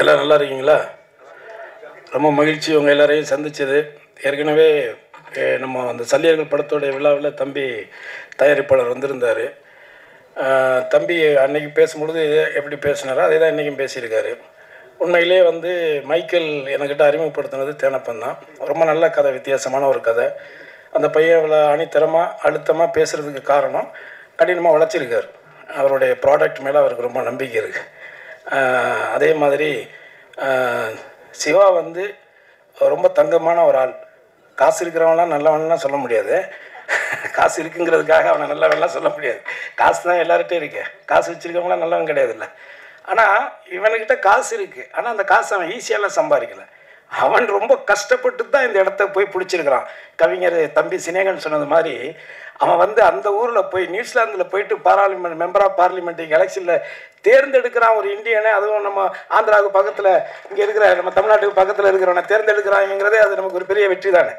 எல்லாம் நல்லா இருக்கீங்களா? ரொம்ப மகிழ்ச்சி உங்கள் எல்லாரையும் சந்திச்சது. ஏற்கனவே நம்ம அந்த சல்லியர்கள் படத்தோடைய விழாவில் தம்பி தயாரிப்பாளர் வந்திருந்தார். தம்பி அன்னைக்கு பேசும்பொழுது எப்படி பேசினாரோ அதே தான் இன்றைக்கும் பேசியிருக்காரு. உண்மையிலே மைக்கேல் என்கிட்ட அறிமுகப்படுத்தினது தேனப்பன் தான். ரொம்ப நல்ல கதை, வித்தியாசமான ஒரு கதை. அந்த பையன் இவ்வளோ அணித்தரமாக அழுத்தமாக பேசுகிறதுக்கு காரணம் கடினமாக உழைச்சிருக்கார். அவருடைய ப்ராடக்ட் மேலே அவருக்கு ரொம்ப நம்பிக்கை இருக்குது. அதே மாதிரி சிவா ரொம்ப தங்கமான ஒரு ஆள். காசு இருக்கிறவங்களாம் நல்லவன்லாம் சொல்ல முடியாது. காசு இருக்குங்கிறதுக்காக அவனை நல்லவன்லாம் சொல்ல முடியாது. காசு தான் எல்லார்கிட்டையும் இருக்கு. காசு வச்சுருக்கவங்களாம் நல்லவன் கிடையாது இல்லை. ஆனால் இவனுக்கிட்ட காசு இருக்குது. ஆனால் அந்த காசு அவன் ஈஸியாலாம் சம்பாதிக்கலை. அவன் ரொம்ப கஷ்டப்பட்டு தான் இந்த இடத்த போய் பிடிச்சிருக்கிறான். கவிஞர் தம்பி சினேகன் சொன்னது மாதிரி அவன் அந்த ஊரில் போய் நியூசிலாந்தில் போயிட்டு மெம்பர் ஆஃப் பார்லிமெண்ட் எலெக்ஷனில் தேர்ந்தெடுக்கிறான் ஒரு இந்தியனை. அதுவும் நம்ம ஆந்திராவுக்கு பக்கத்தில் இங்கே இருக்கிற நம்ம தமிழ்நாட்டுக்கு பக்கத்தில் இருக்கிறவனை தேர்ந்தெடுக்கிறாங்கிறதே அது நமக்கு ஒரு பெரிய வெற்றி தானே.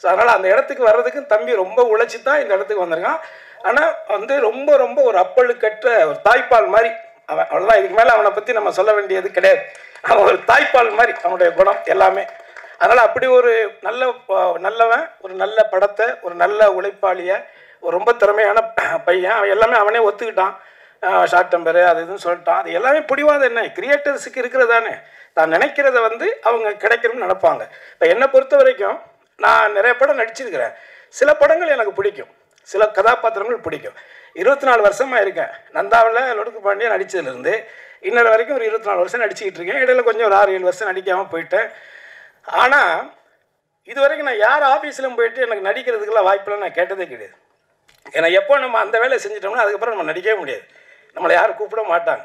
ஸோ அதனால் அந்த இடத்துக்கு வர்றதுக்கும் தம்பி ரொம்ப உழைச்சி தான் இந்த இடத்துக்கு வந்திருக்கான். ஆனால் ரொம்ப ரொம்ப ஒரு அப்பழுக்கற்ற ஒரு தாய்ப்பால் மாதிரி அவன். அவ்வளோதான். இதுக்கு மேலே அவனை பற்றி நம்ம சொல்ல வேண்டியது கிடையாது. அவன் ஒரு தாய்ப்பால் மாதிரி அவனுடைய குணம் எல்லாமே. அதனால் அப்படி ஒரு நல்லவன், ஒரு நல்ல படத்தை, ஒரு நல்ல உழைப்பாளியை, ஒரு ரொம்ப திறமையான பையன். அவன் எல்லாமே அவனே ஒத்துக்கிட்டான். ஷார்ட் டெம்பரு அது இதுன்னு சொல்லிட்டான். அது எல்லாமே பிடிவாதம் என்ன, கிரியேட்டர்ஸுக்கு இருக்கிறதானே. தான் நினைக்கிறத அவங்க கிடைக்கணும்னு நினைப்பாங்க. இப்போ என்னை பொறுத்த வரைக்கும் நான் நிறைய படம் நடிச்சிருக்கிறேன். சில படங்கள் எனக்கு பிடிக்கும், சில கதாபாத்திரங்கள் பிடிக்கும். 24 வருஷமாக இருக்கேன். நந்தாவில் லொடுக்கு பாண்டியன் நடித்ததுலேருந்து இன்னொரு வரைக்கும் ஒரு 24 வருஷம் நடிச்சுக்கிட்டு இருக்கேன். இடையில கொஞ்சம் ஒரு 6-7 வருஷம் நடிக்காமல் போயிட்டேன். ஆனால் இது வரைக்கும் நான் யார் ஆஃபீஸ்லையும் போயிட்டு எனக்கு நடிக்கிறதுக்கெல்லாம் வாய்ப்பெல்லாம் நான் கேட்டதே கிடையாது. ஏன்னா எப்போ நம்ம அந்த வேலையை செஞ்சிட்டோம்னா அதுக்கப்புறம் நம்ம நடிக்கவே முடியாது. நம்மளை யாரும் கூப்பிட மாட்டாங்க.